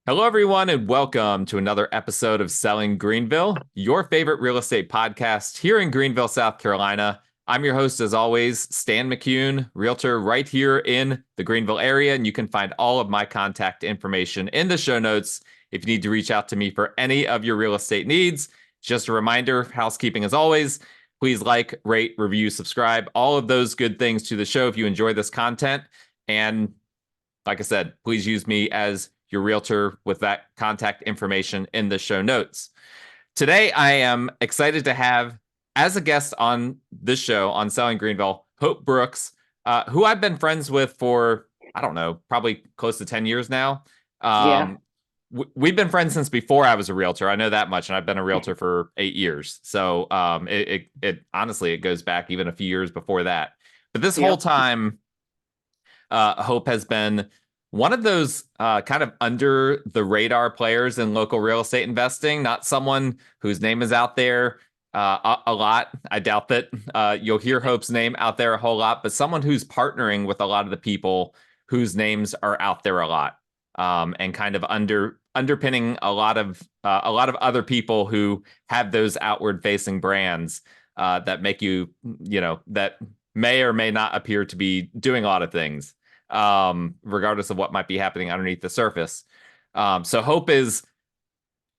Hello, everyone, and welcome to another episode of Selling Greenville, your favorite real estate podcast here in Greenville, South Carolina. I'm your host, as always, Stan McCune, realtor right here in the Greenville area, and you can find all of my contact information in the show notes if you need to reach out to me for any of your real estate needs. Just a reminder, housekeeping as always, please like, rate, review, subscribe, all of those good things to the show if you enjoy this content. And like I said, please use me as your realtor with that contact information in the show notes. Today, I am excited to have as a guest on this show on Selling Greenville, Hope Brooks, who I've been friends with for, I don't know, probably close to 10 years now. Yeah. We've been friends since before I was a realtor. I know that much, and I've been a realtor for 8 years. So it honestly, it goes back even a few years before that. But this whole Yep. time, Hope has been one of those kind of under the radar players in local real estate investing, not someone whose name is out there a lot. I doubt that you'll hear Hope's name out there a whole lot, but someone who's partnering with a lot of the people whose names are out there a lot, and kind of underpinning a lot of other people who have those outward facing brands that make that may or may not appear to be doing a lot of things, regardless of what might be happening underneath the surface. So Hope is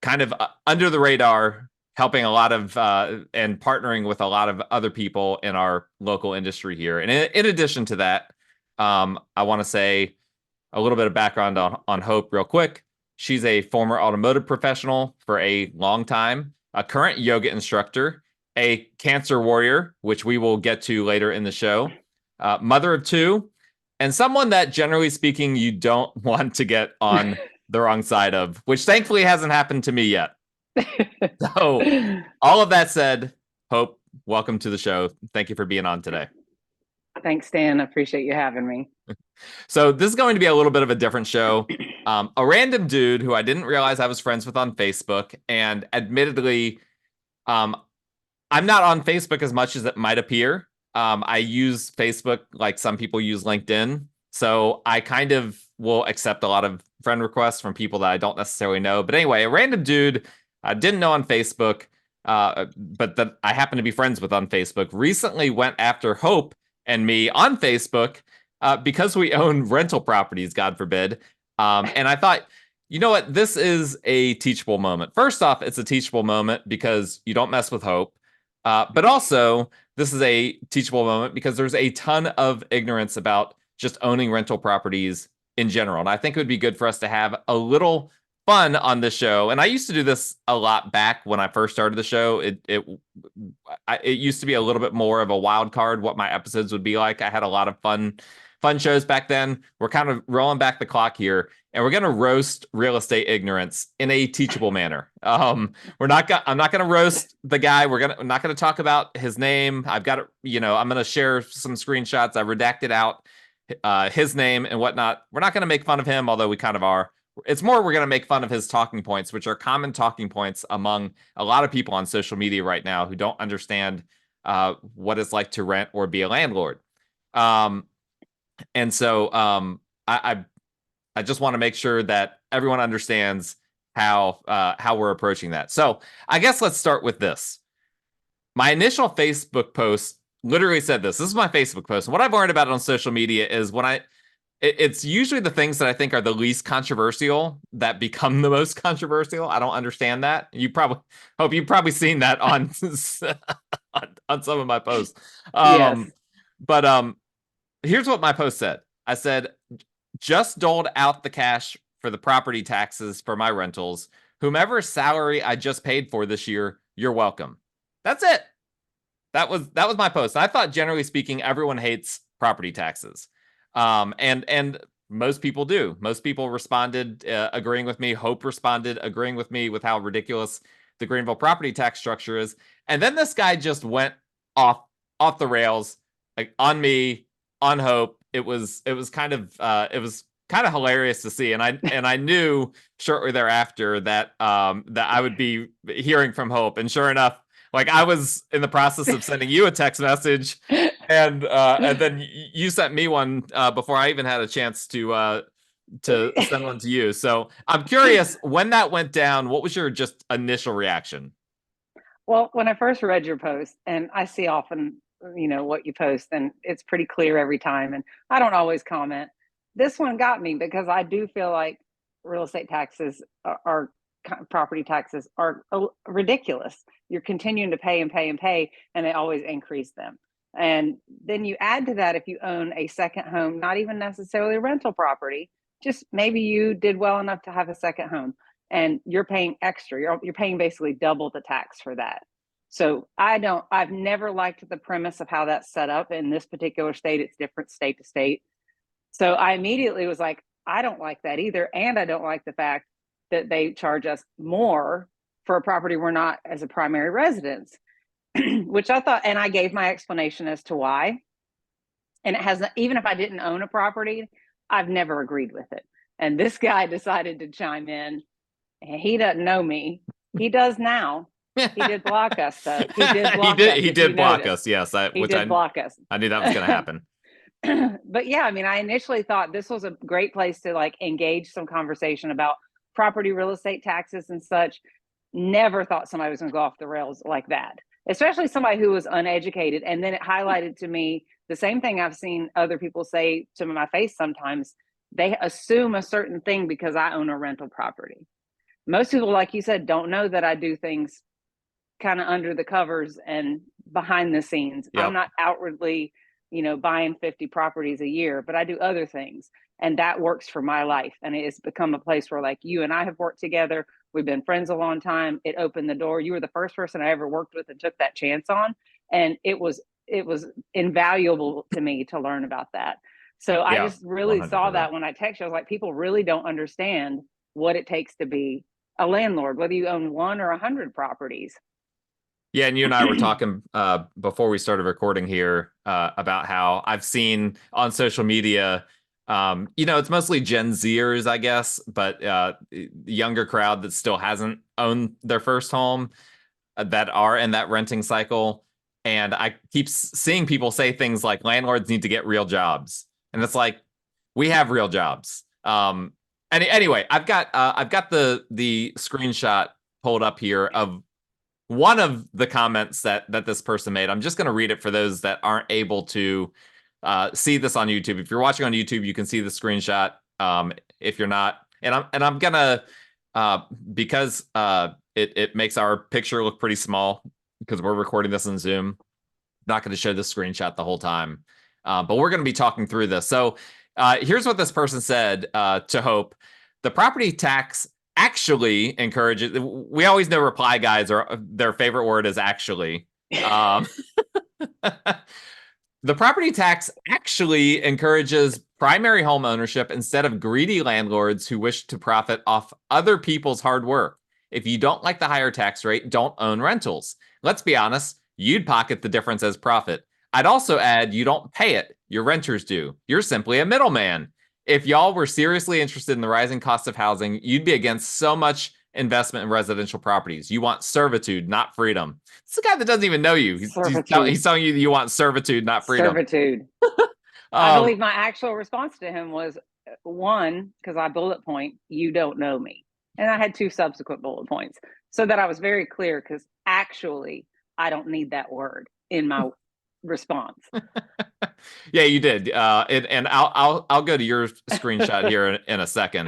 kind of under the radar, helping a lot of and partnering with a lot of other people in our local industry here. And in addition to that, I want to say a little bit of background on Hope real quick. She's a former automotive professional for a long time, a current yoga instructor, a cancer warrior, which we will get to later in the show, mother of two, and someone that, generally speaking, you don't want to get on the wrong side of, which thankfully hasn't happened to me yet. So, all of that said, Hope, welcome to the show. Thank you for being on today. Thanks, Stan. I appreciate you having me. So this is going to be a little bit of a different show. A random dude who I didn't realize I was friends with on Facebook, and admittedly, I'm not on Facebook as much as it might appear. I use Facebook like some people use LinkedIn, so I kind of will accept a lot of friend requests from people that I don't necessarily know. But anyway, a random dude I didn't know on Facebook, but that I happen to be friends with on Facebook, recently went after Hope and me on Facebook because we own rental properties, God forbid. And I thought, you know what? This is a teachable moment. First off, it's a teachable moment because you don't mess with Hope. But also, this is a teachable moment because there's a ton of ignorance about just owning rental properties in general. And I think it would be good for us to have a little fun on this show. And I used to do this a lot back when I first started the show. It used to be a little bit more of a wild card what my episodes would be like. I had a lot of fun shows back then. We're kind of rolling back the clock here, and we're going to roast real estate ignorance in a teachable manner. I'm not going to roast the guy. I'm not going to talk about his name. I've got it, I'm going to share some screenshots. I redacted out his name and whatnot. We're not going to make fun of him, although we kind of are. It's more we're going to make fun of his talking points, which are common talking points among a lot of people on social media right now who don't understand what it's like to rent or be a landlord. And so I just want to make sure that everyone understands how we're approaching that. So I guess let's start with this. My initial Facebook post literally said this. This is my Facebook post. And what I've learned about it on social media is it's usually the things that I think are the least controversial that become the most controversial. I don't understand that. You've probably seen that on on some of my posts. Yes. But here's what my post said. I said, just doled out the cash for the property taxes for my rentals. Whomever's salary I just paid for this year, you're welcome. That's it. That was my post. I thought, generally speaking, everyone hates property taxes. And most people do. Most people responded agreeing with me. Hope responded agreeing with me with how ridiculous the Greenville property tax structure is. And then this guy just went off the rails, like on me, on Hope. It was kind of hilarious to see, and I knew shortly thereafter that that I would be hearing from Hope, and sure enough, like I was in the process of sending you a text message, and then you sent me one before I even had a chance to to send one to you. So I'm curious, when that went down, what was your just initial reaction? Well, when I first read your post, and I see often, what you post, and it's pretty clear every time, and I don't always comment. This one got me because I do feel like real estate taxes are property taxes are ridiculous. You're continuing to pay and pay and pay, and they always increase them. And then you add to that, if you own a second home, not even necessarily a rental property, just maybe you did well enough to have a second home and you're paying extra. You're paying basically double the tax for that. So I've never liked the premise of how that's set up in this particular state. It's different state to state. So I immediately was like, I don't like that either. And I don't like the fact that they charge us more for a property we're not as a primary residence, which I thought, and I gave my explanation as to why. And it hasn't, even if I didn't own a property, I've never agreed with it. And this guy decided to chime in. He doesn't know me. He does now. He did block us, though. He did block us. He did block us. Yes, he did block us. I knew that was going to happen. But yeah, I mean, I initially thought this was a great place to like engage some conversation about property, real estate taxes, and such. Never thought somebody was going to go off the rails like that, especially somebody who was uneducated. And then it highlighted to me the same thing I've seen other people say to my face sometimes. They assume a certain thing because I own a rental property. Most people, like you said, don't know that I do things kind of under the covers and behind the scenes. Yep. I'm not outwardly, buying 50 properties a year, but I do other things. And that works for my life. And it's become a place where like you and I have worked together. We've been friends a long time. It opened the door. You were the first person I ever worked with and took that chance on. And it was invaluable to me to learn about that. So I just really 100%. Saw that when I text you. I was like, people really don't understand what it takes to be a landlord, whether you own 1 or 100 properties. Yeah, and you and I were talking before we started recording here about how I've seen on social media, it's mostly Gen Zers, I guess, but the younger crowd that still hasn't owned their first home that are in that renting cycle. And I keep seeing people say things like landlords need to get real jobs. And it's like, we have real jobs. Anyway, I've got the screenshot pulled up here of one of the comments that this person made. I'm just going to read it for those that aren't able to see this on YouTube. If you're watching on YouTube, you can see the screenshot. If you're not, and I'm gonna because it makes our picture look pretty small because we're recording this on Zoom. Not going to show the screenshot the whole time, but we're going to be talking through this. So here's what this person said to Hope. The property tax actually encourages, we always know reply guys are their favorite word is actually. The property tax actually encourages primary home ownership instead of greedy landlords who wish to profit off other people's hard work. If you don't like the higher tax rate, don't own rentals. Let's be honest, you'd pocket the difference as profit. I'd also add you don't pay it, your renters do. You're simply a middleman. If y'all were seriously interested in the rising cost of housing, you'd be against so much investment in residential properties. You want servitude, not freedom. It's a guy that doesn't even know you. He's telling you that you want servitude, not freedom. Servitude. I believe my actual response to him was 1, because I bullet point, you don't know me. And I had 2 subsequent bullet points so that I was very clear, because actually I don't need that word in my response. Yeah, you did. And I'll go to your screenshot here in a second.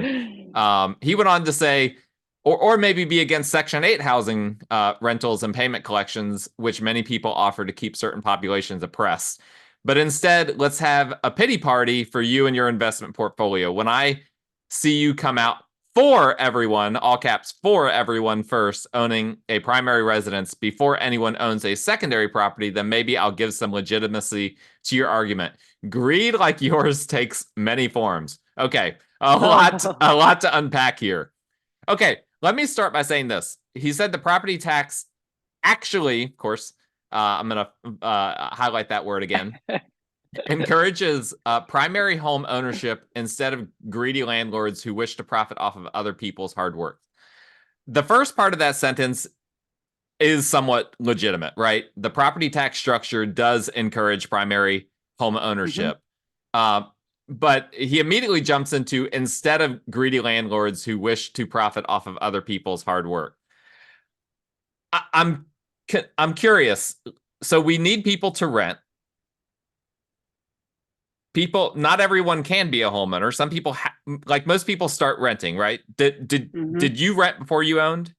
He went on to say, or maybe be against Section 8 housing rentals and payment collections, which many people offer to keep certain populations oppressed. But instead, let's have a pity party for you and your investment portfolio. When I see you come out for everyone, all caps, for everyone first, owning a primary residence before anyone owns a secondary property, then maybe I'll give some legitimacy to your argument. Greed like yours takes many forms. Okay, a lot to unpack here. Okay, let me start by saying this. He said the property tax actually, of course, I'm going to highlight that word again, encourages primary home ownership instead of greedy landlords who wish to profit off of other people's hard work. The first part of that sentence is somewhat legitimate, right? The property tax structure does encourage primary home ownership. Mm-hmm. but he immediately jumps into, instead of greedy landlords who wish to profit off of other people's hard work. I'm curious. So we need people to rent. People, not everyone can be a homeowner. Some people, like most people, start renting, right? Did you rent before you owned?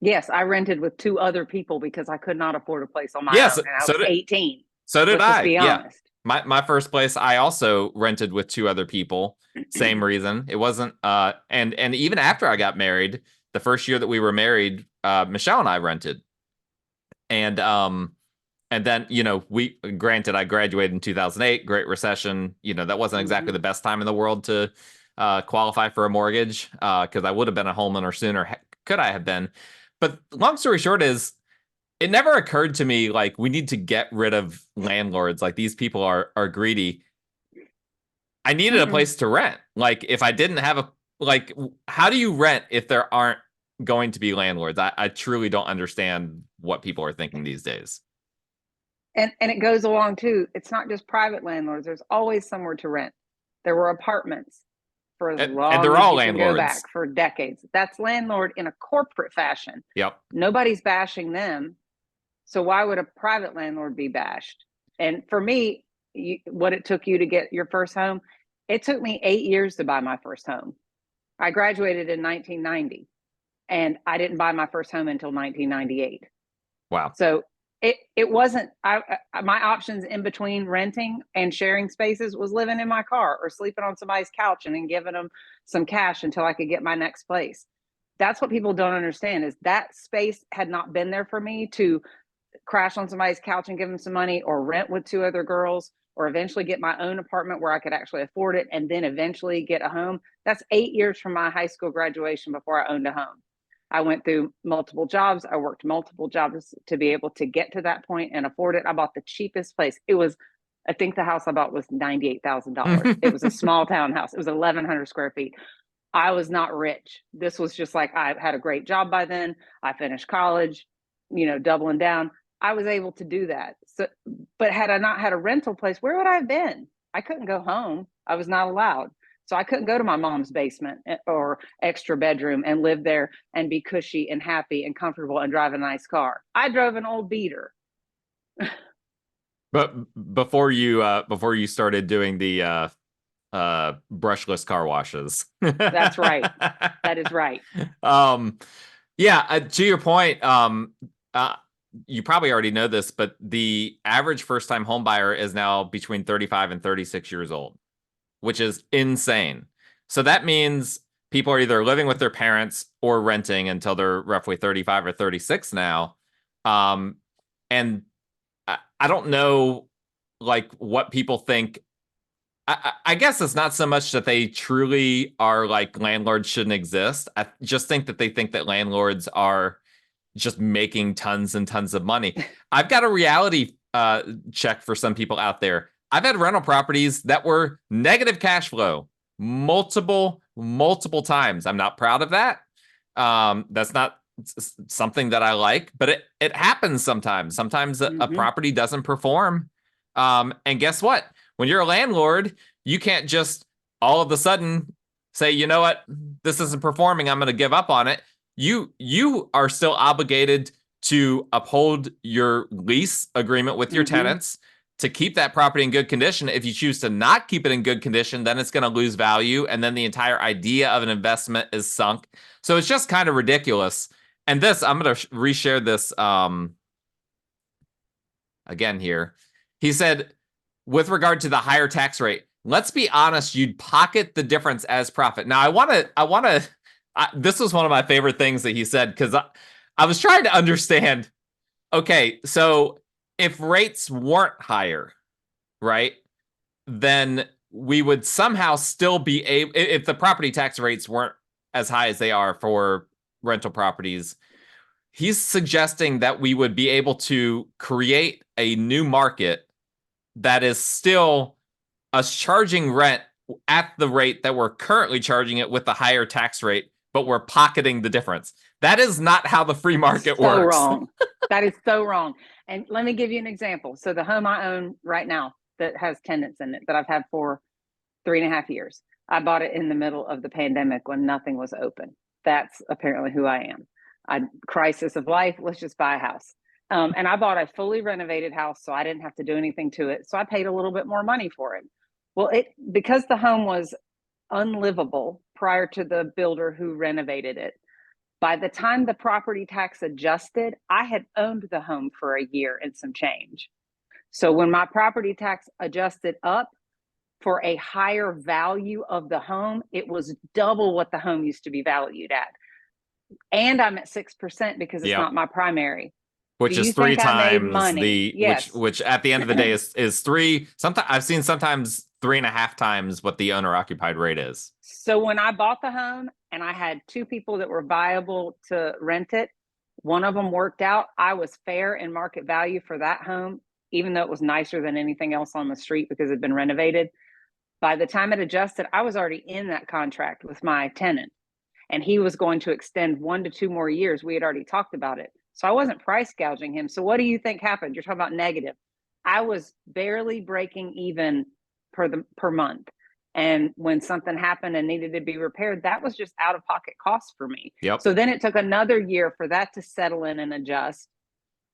Yes, I rented with two other people because I could not afford a place on my Yes, own, and I was 18. so did Let's just I. be Yeah. honest. My first place, I also rented with two other people. Same reason. It wasn't and even after I got married, the first year that we were married, Michelle and I rented. And then, we, granted, I graduated in 2008, Great Recession. That wasn't exactly the best time in the world to qualify for a mortgage, because I would have been a homeowner sooner. Could I have been? But long story short is, it never occurred to me, like, we need to get rid of landlords. Like, these people are greedy. I needed a place to rent. Like, if I didn't have like, how do you rent if there aren't going to be landlords? I truly don't understand what people are thinking these days. And it goes along too. It's not just private landlords. There's always somewhere to rent. There were apartments for as And long they're as all you can go landlords. back, for decades. That's landlord in a corporate fashion. Yep. Nobody's bashing them. So why would a private landlord be bashed? And for me, what it took you to get your first home, it took me 8 years to buy my first home. I graduated in 1990, and I didn't buy my first home until 1998. Wow. So it wasn't, my options in between renting and sharing spaces was living in my car or sleeping on somebody's couch and then giving them some cash until I could get my next place. That's what people don't understand, is that space had not been there for me to crash on somebody's couch and give them some money, or rent with two other girls, or eventually get my own apartment where I could actually afford it, and then eventually get a home. That's 8 years from my high school graduation before I owned a home. I went through multiple jobs. I worked multiple jobs to be able to get to that point and afford it. I bought the cheapest place. I think the house I bought was $98,000. It was a small townhouse. It was 1,100 square feet. I was not rich. This was just like, I had a great job by then. I finished college, doubling down. I was able to do that. So, but had I not had a rental place, where would I have been? I couldn't go home. I was not allowed. So I couldn't go to my mom's basement or extra bedroom and live there and be cushy and happy and comfortable and drive a nice car. I drove an old beater. But before you started doing the brushless car washes. That's right. That is right. Yeah, to your point, you probably already know this, but the average first-time home buyer is now between 35 and 36 years old, which is insane. So that means people are either living with their parents or renting until they're roughly 35 or 36 now. And I don't know, like, what people think. I guess it's not so much that they truly are like, landlords shouldn't exist. I just think that they think that landlords are just making tons and tons of money. I've got a reality check for some people out there. I've had rental properties that were negative cash flow multiple times. I'm not proud of that. That's not something that I like, but it happens sometimes. Sometimes a property doesn't perform. And guess what? When you're a landlord, you can't just all of a sudden say, you know what, this isn't performing, I'm going to give up on it. You are still obligated to uphold your lease agreement with your tenants to keep that property in good condition. If you choose to not keep it in good condition, then it's going to lose value, and then the entire idea of an investment is sunk. So it's just kind of ridiculous. And this, I'm going to reshare this again here. He said, with regard to the higher tax rate, let's be honest, you'd pocket the difference as profit. Now, this was one of my favorite things that he said, because I was trying to understand, okay, so if rates weren't higher, right, then we would somehow still be able, if the property tax rates weren't as high as they are for rental properties, he's suggesting that we would be able to create a new market that is still us charging rent at the rate that we're currently charging it with the higher tax rate, but we're pocketing the difference. That is not how the free market works. So wrong. That is so wrong. And let me give you an example. So the home I own right now that has tenants in it that I've had for 3.5 years. I bought it in the middle of the pandemic when nothing was open. That's apparently who I am. Crisis of life. Let's just buy a house. And I bought a fully renovated house, so I didn't have to do anything to it. So I paid a little bit more money for it. Well, because the home was unlivable prior to the builder who renovated it. By the time the property tax adjusted, I had owned the home for a year and some change. So when my property tax adjusted up for a higher value of the home, it was double what the home used to be valued at. And I'm at 6% because it's not my primary. Which Do is you three think I made times money? Yes. which at the end of the day is three. Sometimes I've seen sometimes 3.5 times what the owner occupied rate is. So when I bought the home and I had two people that were viable to rent it, one of them worked out. I was fair in market value for that home, even though it was nicer than anything else on the street because it had been renovated. By the time it adjusted, I was already in that contract with my tenant, and he was going to extend 1 to 2 more years. We had already talked about it. So I wasn't price gouging him. So what do you think happened? You're talking about negative. I was barely breaking even per month. And when something happened and needed to be repaired, that was just out of pocket costs for me. Yep. So then it took another year for that to settle in and adjust.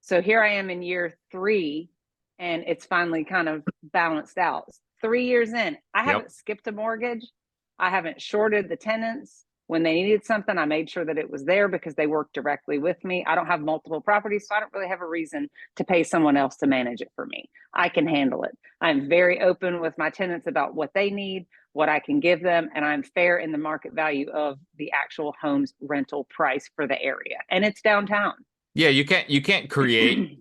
So here I am in year 3, and it's finally kind of balanced out. 3 years in, I haven't skipped a mortgage. I haven't shorted the tenants. When they needed something, I made sure that it was there because they worked directly with me. I don't have multiple properties, so I don't really have a reason to pay someone else to manage it for me. I can handle it. I'm very open with my tenants about what they need, what I can give them, and I'm fair in the market value of the actual home's rental price for the area. And it's downtown. Yeah, you can't create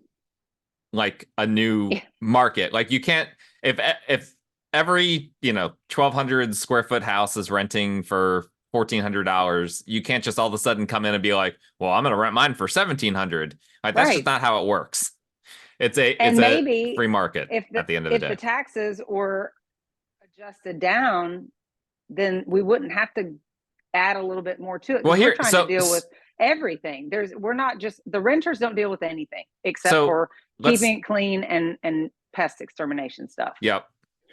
like a new market. Like you can't if every 1,200 square foot house is renting for $1,400, you can't just all of a sudden come in and be like, well, I'm going to rent mine for $1,700. Like that's just not how it works. It's a free market at the end of the day. If the taxes were adjusted down, then we wouldn't have to add a little bit more to it. Well, we're trying to deal with everything. We're not just, the renters don't deal with anything except for keeping it clean and pest extermination stuff. Yep.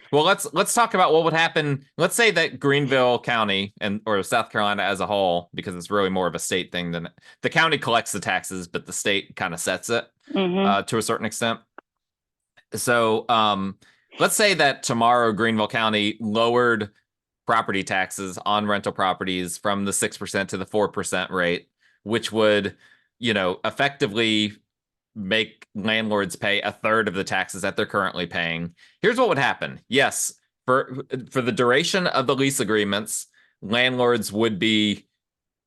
Well, let's talk about what would happen. Let's say that Greenville County or South Carolina as a whole, because it's really more of a state thing than the county collects the taxes, but the state kind of sets it to a certain extent. So let's say that tomorrow Greenville County lowered property taxes on rental properties from the 6% to the 4% rate, which would, effectively make landlords pay a third of the taxes that they're currently paying. Here's what would happen. Yes, for the duration of the lease agreements, landlords would be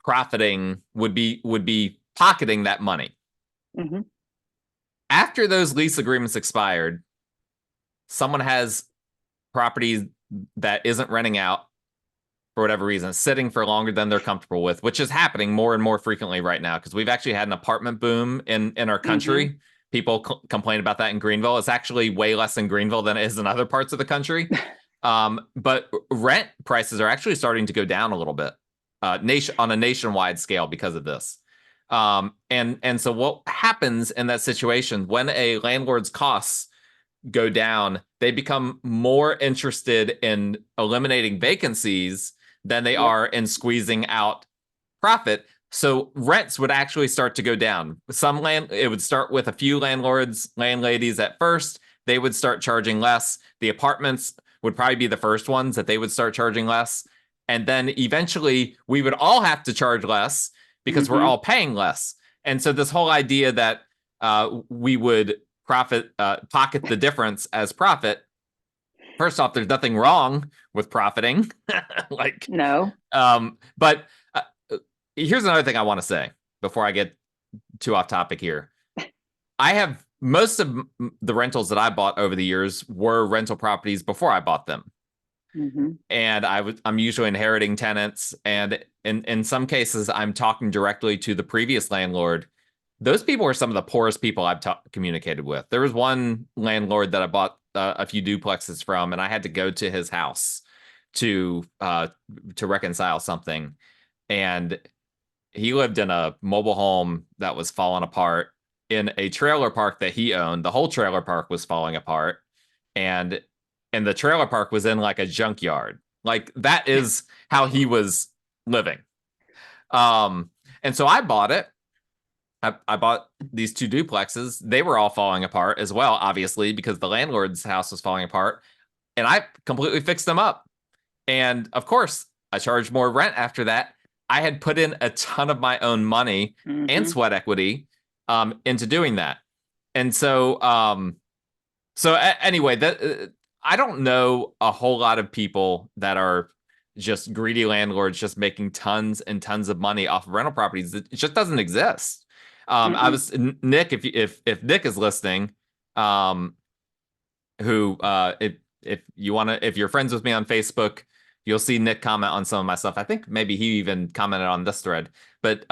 profiting, would be pocketing that money. Mm-hmm. After those lease agreements expired, someone has property that isn't renting out for whatever reason, sitting for longer than they're comfortable with, which is happening more and more frequently right now because we've actually had an apartment boom in our country. People complain about that in Greenville. It's actually way less in Greenville than it is in other parts of the country. But rent prices are actually starting to go down a little bit on a nationwide scale because of this. And so what happens in that situation when a landlord's costs go down, they become more interested in eliminating vacancies than they are in squeezing out profit. So rents would actually start to go down. It would start with a few landladies at first. They would start charging less. The apartments would probably be the first ones that they would start charging less. And then eventually we would all have to charge less because we're all paying less. And so this whole idea that we would pocket the difference as profit. First off, there's nothing wrong with profiting. No. But here's another thing I want to say before I get too off topic here. I have most of the rentals that I bought over the years were rental properties before I bought them. And I'm usually inheriting tenants. And in some cases, I'm talking directly to the previous landlord. Those people are some of the poorest people I've communicated with. There was one landlord that I bought a few duplexes from, and I had to go to his house to reconcile something. And he lived in a mobile home that was falling apart in a trailer park that he owned. The whole trailer park was falling apart. And and the trailer park was in like a junkyard. Like that is how he was living. Um, and so I bought it. I bought these two duplexes. They were all falling apart as well, obviously, because the landlord's house was falling apart. And I completely fixed them up. And of course, I charged more rent after that. I had put in a ton of my own money and sweat equity into doing that. And anyway, that I don't know a whole lot of people that are just greedy landlords just making tons and tons of money off of rental properties. It just doesn't exist. I was Nick, if Nick is listening, who if you want to, if you're friends with me on Facebook, you'll see Nick comment on some of my stuff. I think maybe he even commented on this thread. But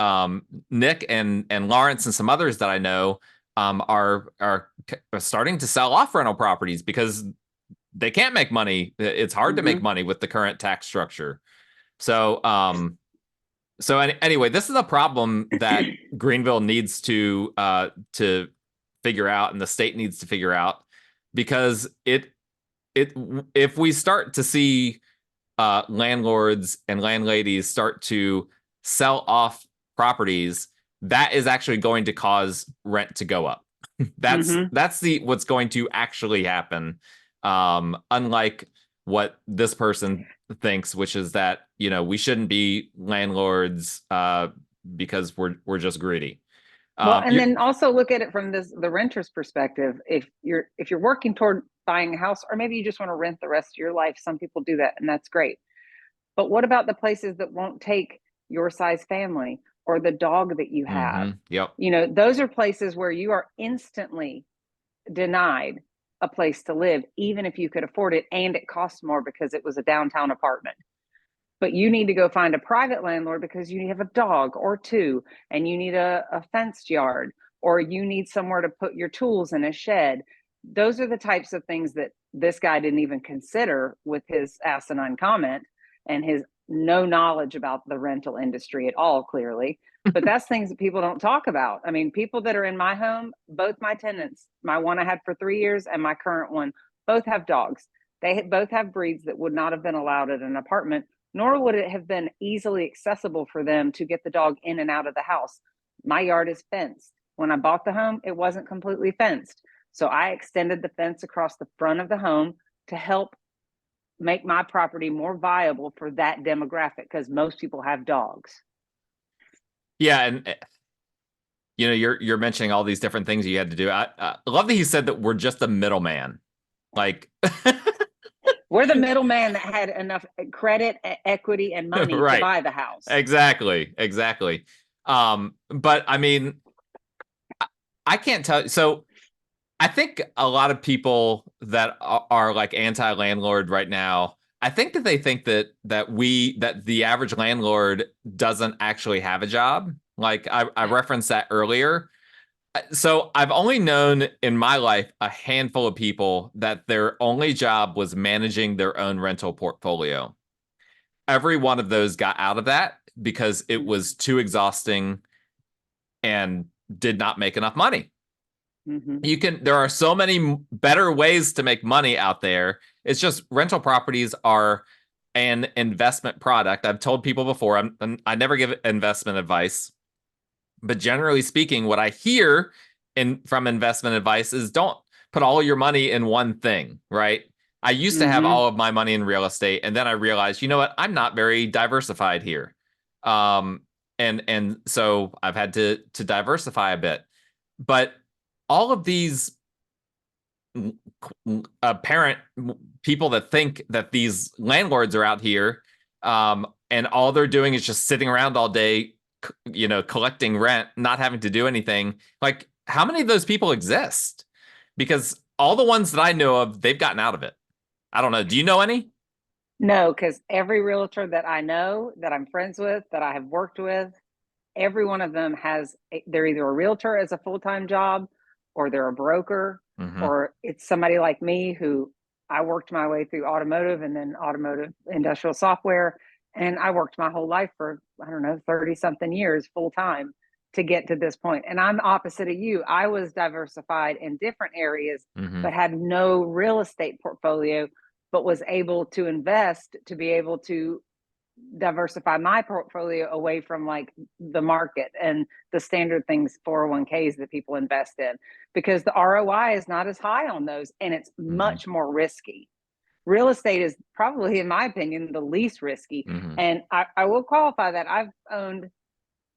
Nick and Lawrence and some others that I know are starting to sell off rental properties because they can't make money. It's hard to make money with the current tax structure. So anyway, this is a problem that Greenville needs to figure out, and the state needs to figure out, because if we start to see landlords and landladies start to sell off properties, that is actually going to cause rent to go up. That's what's going to actually happen. Unlike what this person thinks, which is that, you know, we shouldn't be landlords because we're just greedy. Well, and then also look at it from the renter's perspective. If you're working toward buying a house, or maybe you just want to rent the rest of your life, some people do that, and that's great. But what about the places that won't take your size family or the dog that you have? Yep. You know, those are places where you are instantly denied a place to live, even if you could afford it, and it costs more because it was a downtown apartment. But you need to go find a private landlord because you have a dog or two, and you need a fenced yard, or you need somewhere to put your tools in a shed. Those are the types of things that this guy didn't even consider with his asinine comment and his no knowledge about the rental industry at all, clearly. But that's things that people don't talk about. I mean, people that are in my home, both my tenants, my one I had for 3 years and my current one, both have dogs. They both have breeds that would not have been allowed at an apartment, nor would it have been easily accessible for them to get the dog in and out of the house. My yard is fenced. When I bought the home, it wasn't completely fenced. So I extended the fence across the front of the home to help make my property more viable for that demographic, because most people have dogs. Yeah, and you know, you're mentioning all these different things you had to do. I love that he said that we're just a middleman. Like we're the middleman that had enough credit, equity, and money right. to buy the house. Exactly. But I mean, I can't tell. So I think a lot of people that are like anti-landlord right now, I think that they think that the average landlord doesn't actually have a job. Like I referenced that earlier. So I've only known in my life a handful of people that their only job was managing their own rental portfolio. Every one of those got out of that because it was too exhausting and did not make enough money. There are so many better ways to make money out there. It's just rental properties are an investment product. I've told people before, I never give investment advice, but generally speaking, what I hear from investment advice is don't put all your money in one thing, right? I used to have all of my money in real estate, and then I realized, you know what, I'm not very diversified here. And so I've had to diversify a bit. But all of these apparent people that think that these landlords are out here, and all they're doing is just sitting around all day, you know, collecting rent, not having to do anything. Like, how many of those people exist? Because all the ones that I know of, they've gotten out of it. I don't know. Do you know any? No, because every realtor that I know, that I'm friends with, that I have worked with, every one of them they're either a realtor as a full-time job, or they're a broker, or it's somebody like me who I worked my way through automotive and then automotive industrial software. And I worked my whole life for, I don't know, 30 something years full time to get to this point. And I'm opposite of you. I was diversified in different areas, but had no real estate portfolio but was able to invest to be able to diversify my portfolio away from like the market and the standard things, 401ks that people invest in, because the ROI is not as high on those and it's much more risky. Real estate is probably, in my opinion, the least risky. And I will qualify that I've owned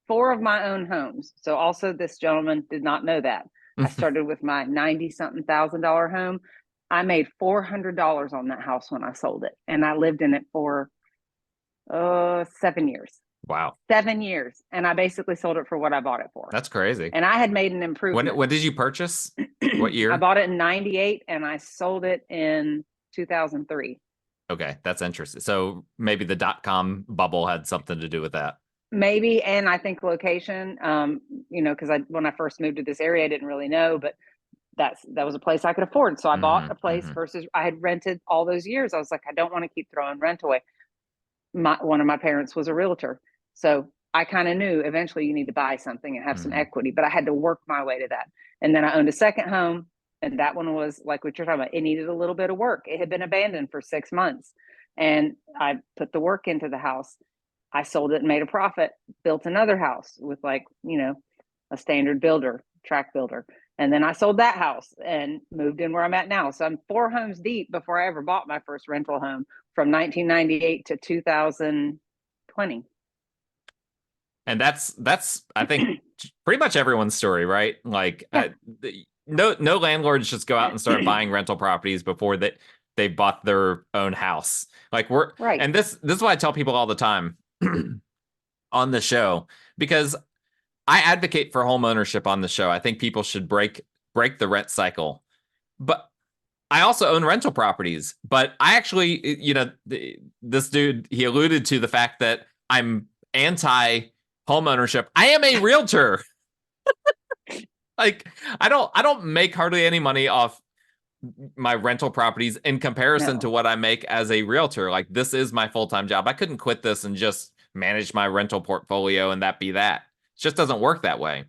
4 of my own homes. So also this gentleman did not know that. I started with my 90-something thousand dollar home. I made $400 on that house when I sold it. And I lived in it for 7 years. Wow. 7 years. And I basically sold it for what I bought it for. That's crazy. And I had made an improvement. When did you purchase? What year? I bought it in 98 and I sold it in 2003. Okay, that's interesting. So maybe the .com bubble had something to do with that. Maybe, and I think location, because when I first moved to this area, I didn't really know, but that was a place I could afford. So I bought a place versus I had rented all those years. I was like, I don't want to keep throwing rent away. One of my parents was a realtor. So I kind of knew eventually you need to buy something and have some equity, but I had to work my way to that. And then I owned a second home. And that one was like what you're talking about. It needed a little bit of work. It had been abandoned for 6 months. And I put the work into the house. I sold it and made a profit, built another house with like, a standard builder, track builder. And then I sold that house and moved in where I'm at now. So I'm 4 homes deep before I ever bought my first rental home from 1998 to 2020. And that's I think pretty much everyone's story, right? Like no landlords just go out and start buying rental properties before they bought their own house. Like we're right. And this is what I tell people all the time on the show, because I advocate for home ownership on the show. I think people should break the rent cycle. But I also own rental properties. But I actually, this dude, he alluded to the fact that I'm anti home ownership. I am a realtor. Like I don't make hardly any money off my rental properties in comparison to what I make as a realtor. Like this is my full-time job. I couldn't quit this and just manage my rental portfolio and that be that. It just doesn't work that way.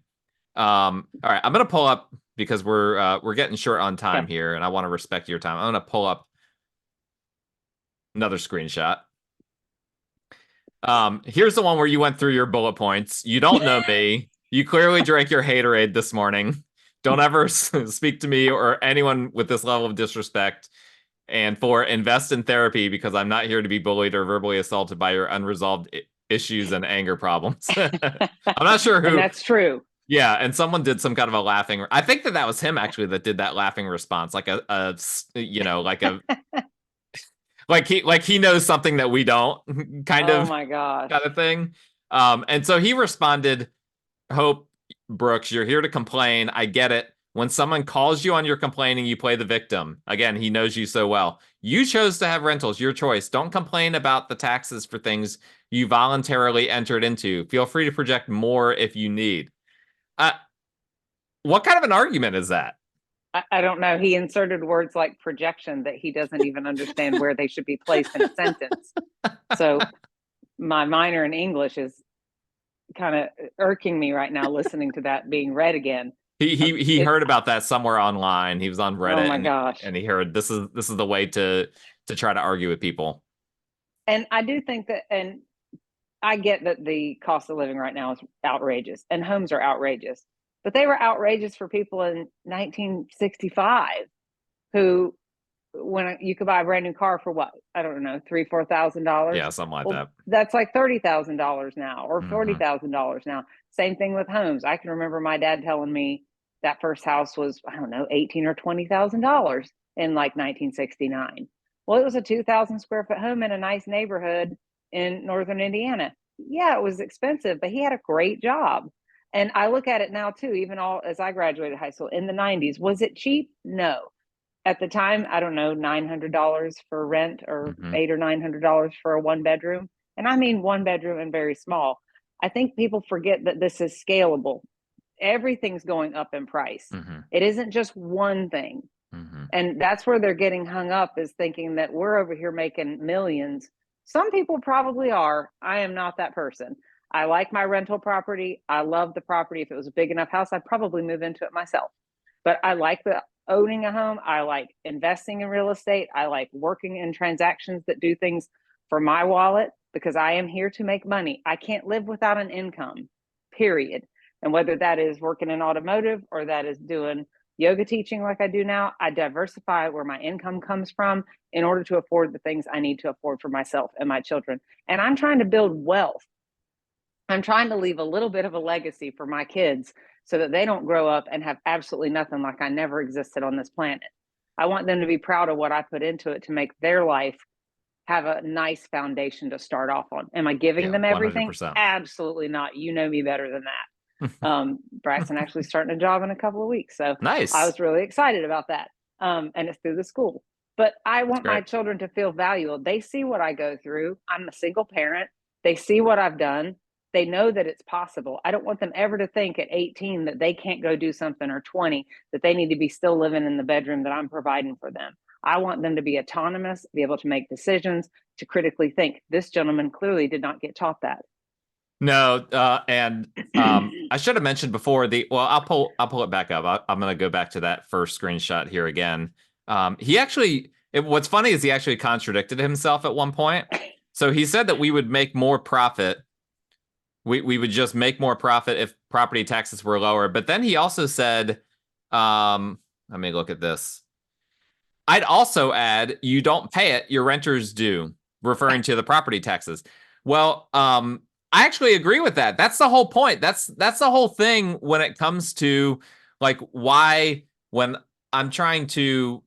All right, I'm gonna pull up because we're getting short on time here, and I want to respect your time. I'm gonna pull up another screenshot. Here's the one where you went through your bullet points. You don't know me. You clearly drank your haterade this morning. Don't ever speak to me or anyone with this level of disrespect. And 4, invest in therapy because I'm not here to be bullied or verbally assaulted by your unresolved issues and anger problems. I'm not sure who. And that's true. Yeah, and someone did some kind of a laughing. I think that was him actually that did that laughing response, like like he knows something that we don't, kind of. Oh my gosh. Kind of thing. And so he responded, Hope Brooks, you're here to complain. I get it. When someone calls you on your complaining, you play the victim. Again, he knows you so well. You chose to have rentals, your choice. Don't complain about the taxes for things you voluntarily entered into. Feel free to project more if you need. What kind of an argument is that? I don't know. He inserted words like projection that he doesn't even understand where they should be placed in a sentence. So my minor in English is kind of irking me right now listening to that being read again. He heard about that somewhere online. He was on Reddit. Oh my gosh. And he heard this is the way to try to argue with people. And I do think that, and I get that the cost of living right now is outrageous and homes are outrageous, but they were outrageous for people in 1965 who, when you could buy a brand new car for what? I don't know, $3,000-$4,000. Yeah, something like that. That's like $30,000 now or $40,000 now. Same thing with homes. I can remember my dad telling me that first house was, I don't know, $18,000 or $20,000 in like 1969. Well, it was a 2,000 square foot home in a nice neighborhood in northern Indiana. Yeah, it was expensive, but he had a great job. And I look at it now too, even as I graduated high school in the 90s. Was it cheap? No. At the time, I don't know, $900 for rent or $800 or $900 for a 1-bedroom. And I mean 1 bedroom and very small. I think people forget that this is scalable. Everything's going up in price. It isn't just one thing. And that's where they're getting hung up, is thinking that we're over here making millions. Some people probably are. I am not that person. I like my rental property. I love the property. If it was a big enough house, I'd probably move into it myself. But I like the owning a home. I like investing in real estate. I like working in transactions that do things for my wallet because I am here to make money. I can't live without an income, period. And whether that is working in automotive or that is doing yoga teaching like I do now, I diversify where my income comes from in order to afford the things I need to afford for myself and my children. And I'm trying to build wealth. I'm trying to leave a little bit of a legacy for my kids so that they don't grow up and have absolutely nothing, like I never existed on this planet. I want them to be proud of what I put into it to make their life have a nice foundation to start off on. Am I giving Yeah, them everything? 100%. Absolutely not. You know me better than that. Braxton actually starting a job in a couple of weeks. So I Nice. was really excited about that. And it's through the school. But I That's want my great. children to feel valuable. They see what I go through. I'm a single parent. They see what I've done. They know that it's possible. I don't want them ever to think at 18 that they can't go do something, or 20 that they need to be still living in the bedroom that I'm providing for them. I want them to be autonomous, be able to make decisions, to critically think. This gentleman clearly did not get taught that. No, and I should have mentioned before well, I'll pull it back up. I'm going to go back to that first screenshot here again. He actually, what's funny is he actually contradicted himself at one point. So he said that we would make more profit. We would just make more profit if property taxes were lower. But then he also said, let me look at this. I'd also add, you don't pay it, your renters do, referring to the property taxes. Well, I actually agree with that. That's the whole point. That's the whole thing when it comes to like why when I'm trying to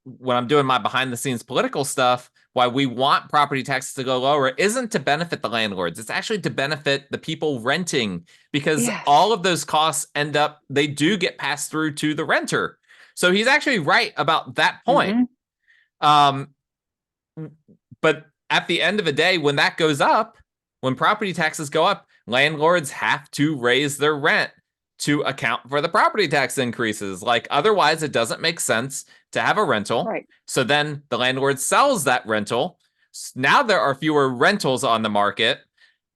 when I'm doing my behind the scenes political stuff, why we want property taxes to go lower isn't to benefit the landlords. It's actually to benefit the people renting, because Yes. all of those costs they do get passed through to the renter. So he's actually right about that point. Mm-hmm. But at the end of the day, when that goes up, when property taxes go up, landlords have to raise their rent to account for the property tax increases. Like, otherwise, it doesn't make sense to have a rental. Right. So then the landlord sells that rental. Now there are fewer rentals on the market.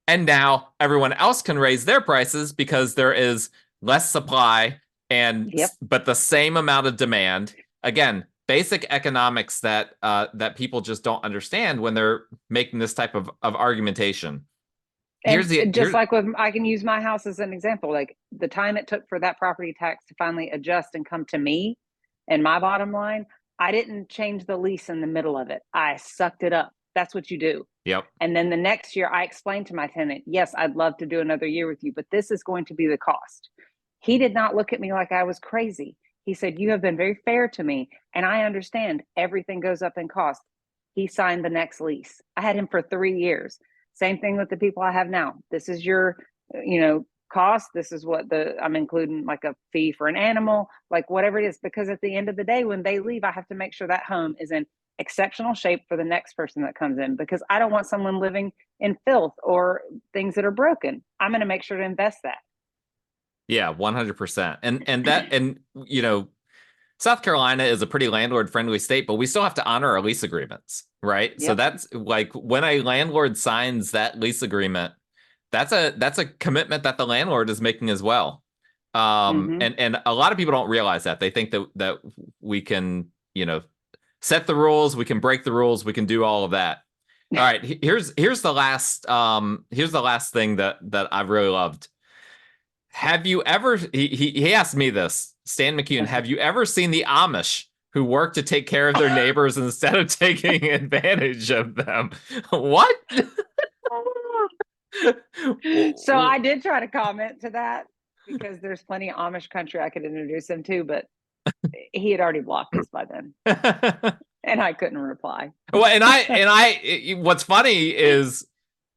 And now everyone else can raise their prices because there is less supply but the same amount of demand. Again, basic economics that people just don't understand when they're making this type of argumentation. Like with, I can use my house as an example. Like the time it took for that property tax to finally adjust and come to me and my bottom line, I didn't change the lease in the middle of it. I sucked it up. That's what you do. Yep. And then the next year I explained to my tenant, yes, I'd love to do another year with you, but this is going to be the cost. He did not look at me like I was crazy. He said, you have been very fair to me, and I understand everything goes up in cost. He signed the next lease. I had him for 3 years. Same thing with the people I have now. This is your, cost. This is what I'm including, like a fee for an animal, like whatever it is, because at the end of the day, when they leave, I have to make sure that home is in exceptional shape for the next person that comes in, because I don't want someone living in filth or things that are broken. I'm going to make sure to invest that. Yeah, 100%. And South Carolina is a pretty landlord friendly state, but we still have to honor our lease agreements, right? Yep. So that's like when a landlord signs that lease agreement, that's a commitment that the landlord is making as well. And a lot of people don't realize that. They think that we can, set the rules, we can break the rules, we can do all of that. All right, here's the last thing that I really loved. Have you ever, he asked me this, Stan McCune, have you ever seen the Amish who work to take care of their neighbors instead of taking advantage of them? What? So I did try to comment to that, because there's plenty of Amish country I could introduce him to, but he had already blocked us by then. And I couldn't reply. Well, and I what's funny is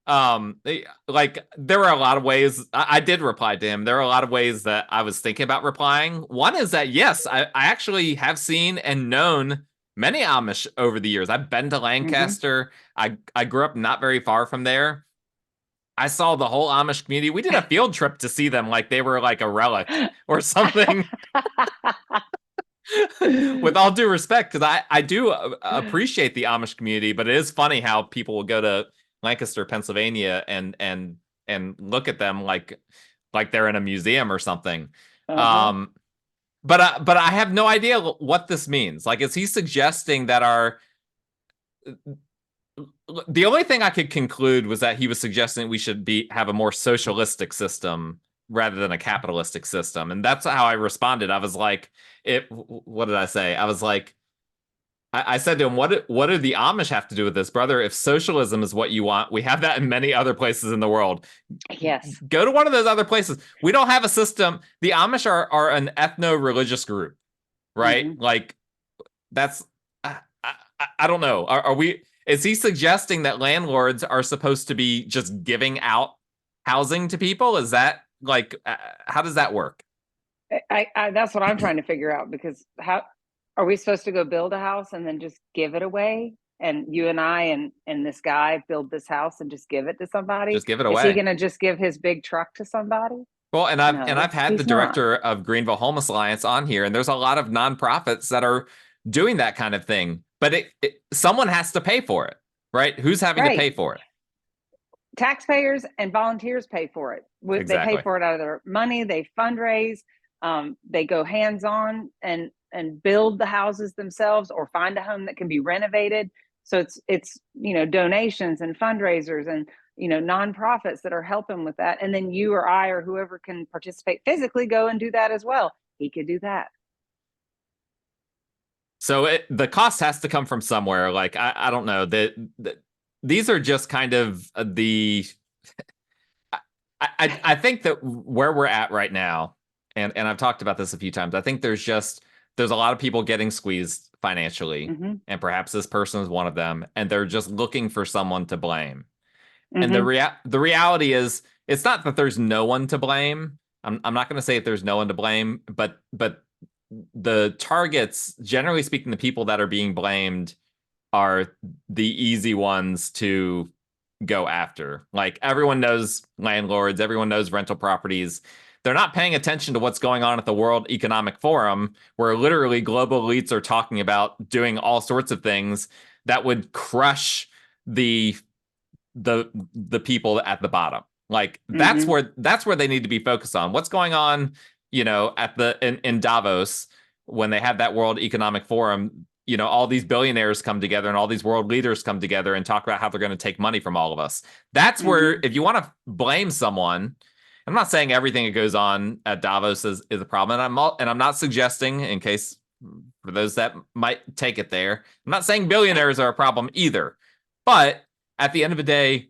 like there were a lot of ways I did reply to him. There are a lot of ways that I was thinking about replying. One is that yes, I actually have seen and known many Amish over the years. I've been to Lancaster. I grew up not very far from there. I saw the whole Amish community. We did a field trip to see them like they were like a relic or something. With all due respect, because I do appreciate the Amish community, but it is funny how people will go to Lancaster, Pennsylvania, and look at them like they're in a museum or something. but I have no idea what this means. Like, is he suggesting that our the only thing I could conclude was that he was suggesting we should have a more socialistic system rather than a capitalistic system, and that's how I responded. I was like, What did I say? I was like, I said to him, what do the Amish have to do with this, brother? If socialism is what you want, we have that in many other places in the world. Yes. Go to one of those other places. We don't have a system. The Amish are an ethno-religious group, right? Mm-hmm. Like, that's I don't know. Are we? Is he suggesting that landlords are supposed to be just giving out housing to people? Is that like how does that work? I that's what I'm trying to figure out, because how are we supposed to go build a house and then just give it away? And you and I and this guy build this house and just give it to somebody? Just give it Is he away. going to just give his big truck to somebody? Well, I've No, had the he's not. director of Greenville Homeless Alliance on here, and there's a lot of nonprofits that are doing that kind of thing. But someone has to pay for it, right? Who's having to Right. pay for it? Taxpayers and volunteers pay for it. They pay Exactly. for it out of their money. They fundraise. They go hands on and build the houses themselves, or find a home that can be renovated. So it's donations and fundraisers and nonprofits that are helping with that. And then you or I or whoever can participate physically go and do that as well. He could do that. So the cost has to come from somewhere. Like I don't know that these are just kind of the. I think that where we're at right now, and I've talked about this a few times. I think there's a lot of people getting squeezed financially, Mm-hmm. and perhaps this person is one of them, and they're just looking for someone to blame. And Mm-hmm. the reality is, it's not that there's no one to blame. I'm not going to say that there's no one to blame, but the targets, generally speaking, the people that are being blamed are the easy ones to go after. Like, everyone knows landlords, everyone knows rental properties. They're not paying attention to what's going on at the World Economic Forum, where literally global elites are talking about doing all sorts of things that would crush the the people at the bottom. Like, Mm-hmm. that's where they need to be focused on. What's going on, at in Davos when they have that World Economic Forum. All these billionaires come together and all these world leaders come together and talk about how they're going to take money from all of us. That's where, Mm-hmm. if you want to blame someone, I'm not saying everything that goes on at Davos is a problem, and I'm not suggesting, in case for those that might take it there, I'm not saying billionaires are a problem either. But at the end of the day,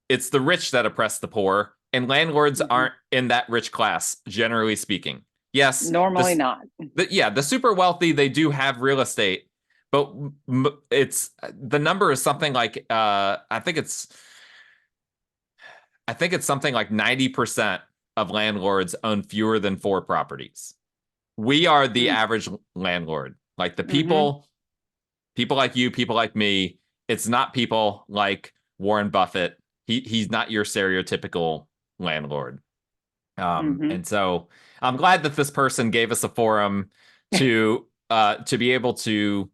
it's the rich that oppress the poor, and landlords Mm-hmm. aren't in that rich class, generally speaking. Yes, Normally not. the super wealthy, they do have real estate, but it's the number is something like I think it's something like 90% of landlords own fewer than 4 properties. We are the average landlord. Like, the Mm-hmm. people like you, people like me. It's not people like Warren Buffett. He's not your stereotypical landlord. Mm-hmm. And so I'm glad that this person gave us a forum to be able to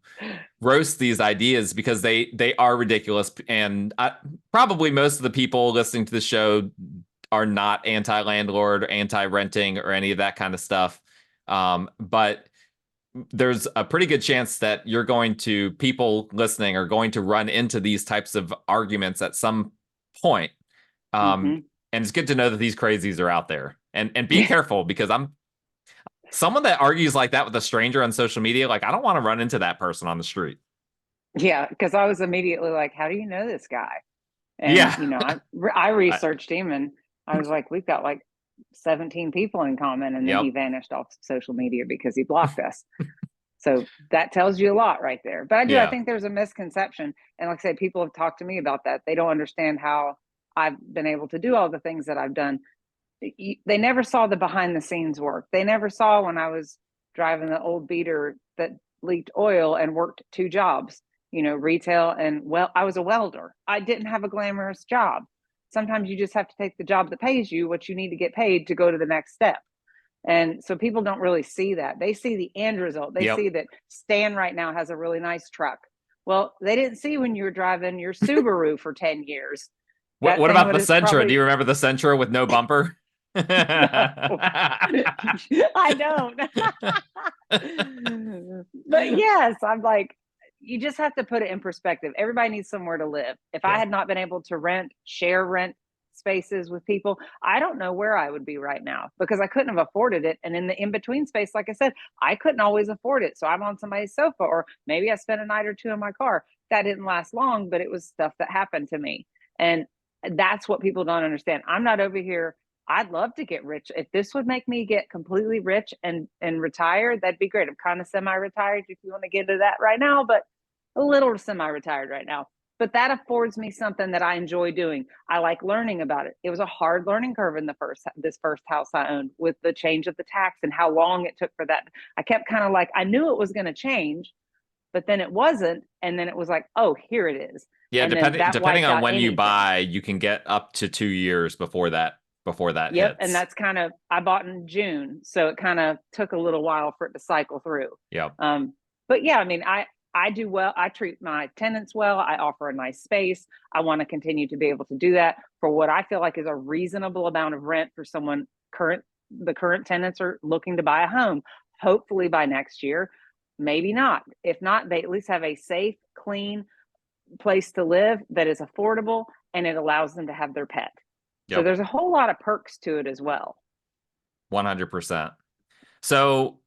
roast these ideas, because they are ridiculous. And probably most of the people listening to the show are not anti-landlord or anti-renting or any of that kind of stuff. But there's a pretty good chance that people listening are going to run into these types of arguments at some point. Um, Mm-hmm. and it's good to know that these crazies are out there. And be careful, because I'm someone that argues like that with a stranger on social media. Like, I don't want to run into that person on the street. Yeah, because I was immediately like, "How do you know this guy?" And Yeah. I researched him, and I was like, "We've got like 17 people in common," and then he Yep. vanished off social media because he blocked us. So that tells you a lot right there. But I Yeah. think there's a misconception, and like I said, people have talked to me about that. They don't understand how I've been able to do all the things that I've done. They never saw the behind the scenes work. They never saw when I was driving the old beater that leaked oil and worked 2 jobs, retail and, well, I was a welder. I didn't have a glamorous job. Sometimes you just have to take the job that pays you what you need to get paid to go to the next step. And so people don't really see that. They see the end result. They Yep. see that Stan right now has a really nice truck. Well, they didn't see when you were driving your Subaru for 10 years. That What thing about the would have Sentra? Do probably you remember the Sentra with no bumper? No, I don't. But yes, I'm like, you just have to put it in perspective. Everybody needs somewhere to live. If I Yeah. had not been able to share rent spaces with people, I don't know where I would be right now because I couldn't have afforded it. And in the in between space, like I said, I couldn't always afford it. So I'm on somebody's sofa, or maybe I spent a night or two in my car. That didn't last long, but it was stuff that happened to me. And that's what people don't understand. I'm not over here. I'd love to get rich. If this would make me get completely rich and retire, that'd be great. I'm kind of semi-retired if you want to get into that right now, but a little semi-retired right now. But that affords me something that I enjoy doing. I like learning about it. It was a hard learning curve in this first house I owned, with the change of the tax and how long it took for that. I kept kind of like, I knew it was going to change, but then it wasn't, and then it was like, oh, here it is. Yeah, And then that depending wiped on out when you anything. buy, you can get up to 2 years before that Yep. And hits. that's kind of, I bought in June. So it kind of took a little while for it to cycle through. Yep. But yeah, I mean, I do well. I treat my tenants well. I offer a nice space. I want to continue to be able to do that for what I feel like is a reasonable amount of rent for someone the current tenants are looking to buy a home. Hopefully by next year, maybe not. If not, they at least have a safe, clean place to live that is affordable, and it allows them to have their pet. So Yep. there's a whole lot of perks to it as well. 100%. So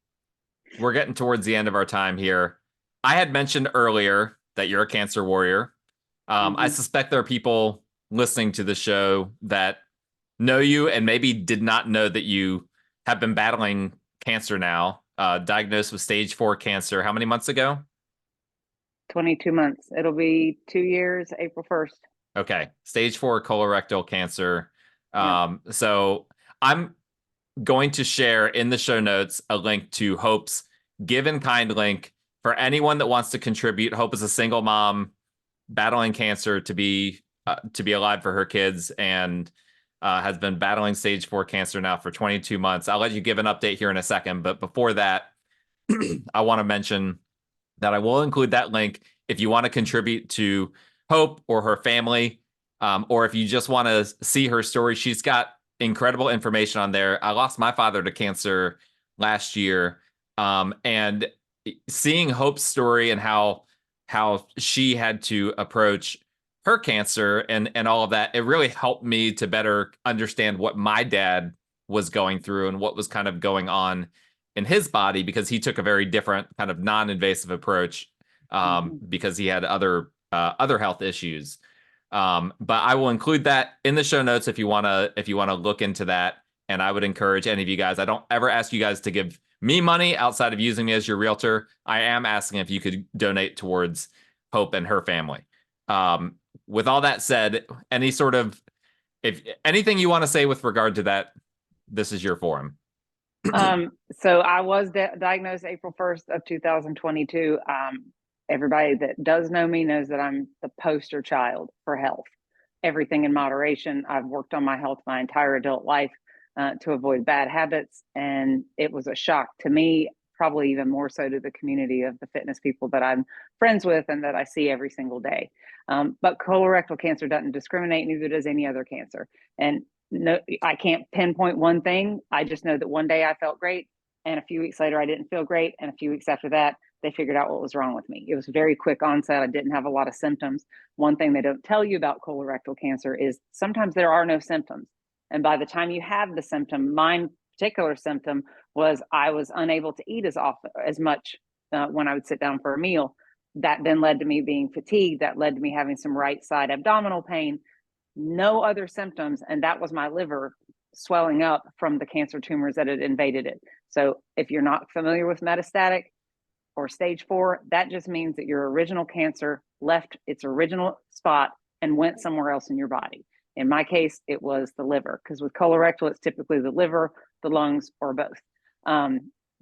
we're getting towards the end of our time here. I had mentioned earlier that you're a cancer warrior. I Mm-hmm. suspect there are people listening to the show that know you and maybe did not know that you have been battling cancer now, diagnosed with stage 4 cancer. How many months ago? 22 months. It'll be 2 years, April 1st. Okay, stage 4 colorectal cancer. Yeah. So I'm going to share in the show notes a link to Hope's Give in Kind link for anyone that wants to contribute. Hope is a single mom battling cancer to be alive for her kids, and has been battling stage 4 cancer now for 22 months. I'll let you give an update here in a second, but before that, I want to mention that I will include that link if you want to contribute to Hope or her family, or if you just want to see her story. She's got incredible information on there. I lost my father to cancer last year, and seeing Hope's story and how she had to approach her cancer and all of that, it really helped me to better understand what my dad was going through and what was kind of going on in his body, because he took a very different kind of non-invasive approach, Mm-hmm. because he had other health issues. But I will include that in the show notes if you wanna look into that. And I would encourage any of you guys. I don't ever ask you guys to give me money outside of using me as your realtor. I am asking if you could donate towards Hope and her family. With all that said, if anything you want to say with regard to that, this is your forum. So I was diagnosed April 1st of 2022. Everybody that does know me knows that I'm the poster child for health. Everything in moderation. I've worked on my health my entire adult life to avoid bad habits, and it was a shock to me, probably even more so to the community of the fitness people that I'm friends with and that I see every single day. But colorectal cancer doesn't discriminate, neither does any other cancer. And no, I can't pinpoint one thing. I just know that one day I felt great, and a few weeks later I didn't feel great, and a few weeks after that they figured out what was wrong with me. It was very quick onset. I didn't have a lot of symptoms. One thing they don't tell you about colorectal cancer is sometimes there are no symptoms, and by the time you have the symptom, my particular symptom was I was unable to eat as much when I would sit down for a meal. That then led to me being fatigued. That led to me having some right side abdominal pain. No other symptoms, and that was my liver swelling up from the cancer tumors that had invaded it. So if you're not familiar with metastatic or stage 4, that just means that your original cancer left its original spot and went somewhere else in your body. In my case, it was the liver, because with colorectal, it's typically the liver, the lungs, or both.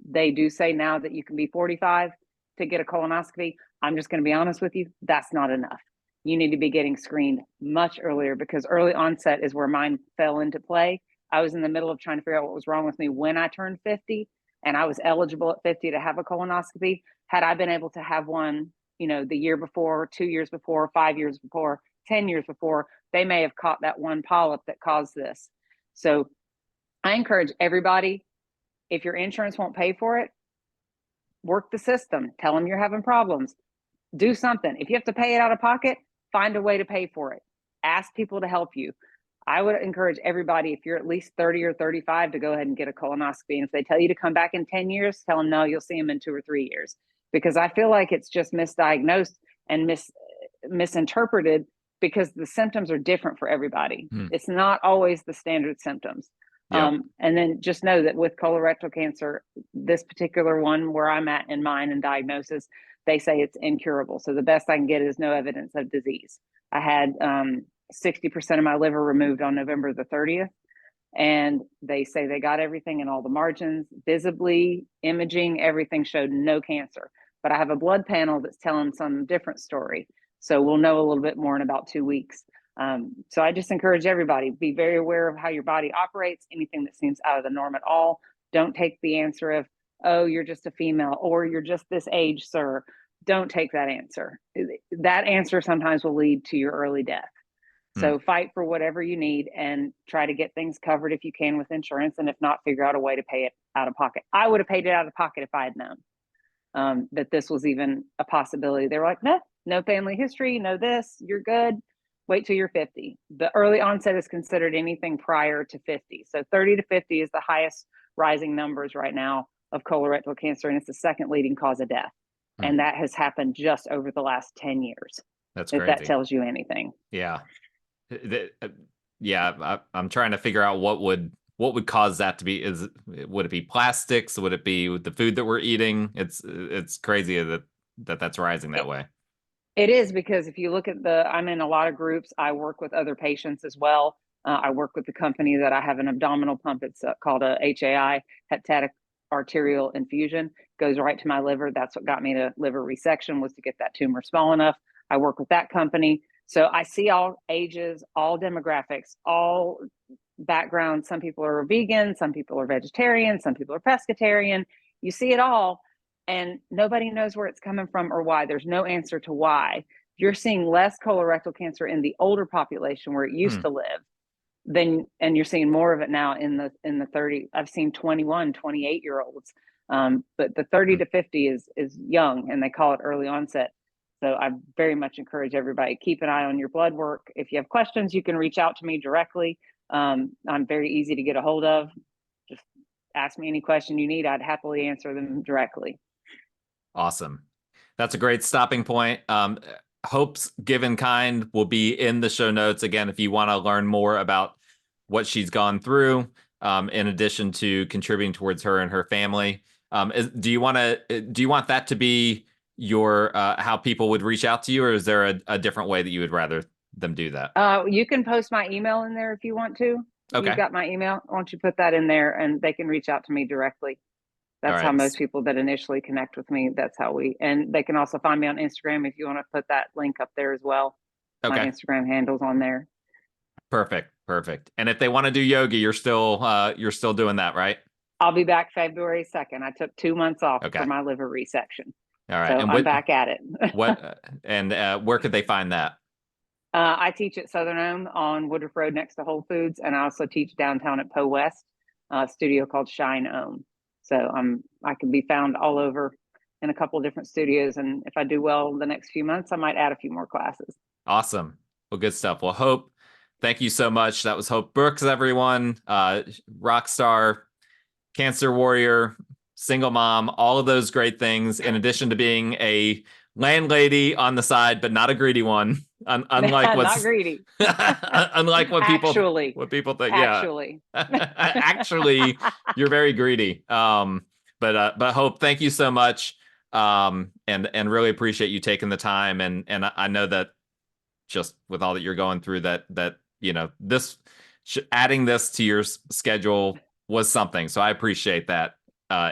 They do say now that you can be 45 to get a colonoscopy. I'm just going to be honest with you, that's not enough. You need to be getting screened much earlier, because early onset is where mine fell into play. I was in the middle of trying to figure out what was wrong with me when I turned 50, and I was eligible at 50 to have a colonoscopy. Had I been able to have one, the year before, 2 years before, 5 years before, 10 years before, they may have caught that one polyp that caused this. So I encourage everybody, if your insurance won't pay for it, work the system. Tell them you're having problems. Do something. If you have to pay it out of pocket, find a way to pay for it. Ask people to help you. I would encourage everybody, if you're at least 30 or 35, to go ahead and get a colonoscopy. And if they tell you to come back in 10 years, tell them no, you'll see them in 2 or 3 years. Because I feel like it's just misdiagnosed and misinterpreted, because the symptoms are different for everybody. It's not always the standard symptoms. Yep. And then just know that with colorectal cancer, this particular one where I'm at in mine and diagnosis, they say it's incurable. So the best I can get is no evidence of disease. I had 60% of my liver removed on November the 30th. And they say they got everything in all the margins, visibly, imaging, everything showed no cancer. But I have a blood panel that's telling some different story. So we'll know a little bit more in about 2 weeks. So I just encourage everybody, be very aware of how your body operates. Anything that seems out of the norm at all, don't take the answer of, oh, you're just a female, or you're just this age, sir. Don't take that answer. That answer sometimes will lead to your early death. So fight for whatever you need and try to get things covered if you can with insurance. And if not, figure out a way to pay it out of pocket. I would have paid it out of pocket if I had known that this was even a possibility. They were like, no family history, no this, you're good. Wait till you're 50. The early onset is considered anything prior to 50. So 30 to 50 is the highest rising numbers right now of colorectal cancer. And it's the second leading cause of death. And that has happened just over the last 10 years. That's if crazy. that tells you anything. Yeah. Yeah. I'm trying to figure out what would cause that to be. Would it be plastics? Would it be the food that we're eating? It's crazy that's rising that way. It is, because if you look at I'm in a lot of groups. I work with other patients as well. I work with the company that I have an abdominal pump. It's called a HAI, hepatic arterial infusion, goes right to my liver. That's what got me to liver resection, was to get that tumor small enough. I work with that company. So I see all ages, all demographics, all backgrounds. Some people are vegan, some people are vegetarian, some people are pescatarian. You see it all, and nobody knows where it's coming from or why. There's no answer to why. You're seeing less colorectal cancer in the older population where it used to live, and you're seeing more of it now in the 30. I've seen 21, 28-year-olds. But the 30 to 50 is young, and they call it early onset. So I very much encourage everybody, keep an eye on your blood work. If you have questions, you can reach out to me directly. I'm very easy to get a hold of. Just ask me any question you need. I'd happily answer them directly. Awesome. That's a great stopping point. Hope's Given Kind will be in the show notes. Again, if you want to learn more about what she's gone through, in addition to contributing towards her and her family. Do you want that to be your how people would reach out to you, or is there a different way that you would rather them do that? You can post my email in there if you want to. Okay. You've got my email. Why don't you put that in there, and they can reach out to me directly. That's how most people that initially connect with me, that's how and they can also find me on Instagram if you want to put that link up there as well. Okay. My Instagram handle's on there. Perfect. And if they want to do yoga, you're still doing that, right? I'll be back February 2nd. I took 2 months off for my liver resection. All right. So and I'm back at it. Where could they find that? I teach at Southern Home on Woodruff Road next to Whole Foods. And I also teach downtown at Poe West, a studio called Shine Ohm. So I can be found all over in a couple of different studios. And if I do well the next few months, I might add a few more classes. Awesome. Well, good stuff. Well, Hope, thank you so much. That was Hope Brooks, everyone. Rock star, cancer warrior, single mom, all of those great things, in addition to being a landlady on the side, but not a greedy one. Unlike what's not greedy. Unlike what people think. Actually. Yeah. Actually, you're very greedy. But Hope, thank you so much. And really appreciate you taking the time. And I know that just with all that you're going through, that this adding this to your schedule was something. So I appreciate that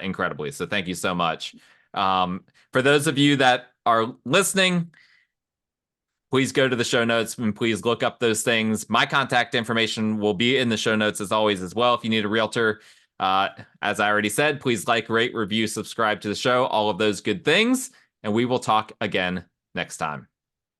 incredibly. So thank you so much. For those of you that are listening, please go to the show notes and please look up those things. My contact information will be in the show notes as always as well. If you need a realtor, as I already said, please like, rate, review, subscribe to the show, all of those good things. And we will talk again next time.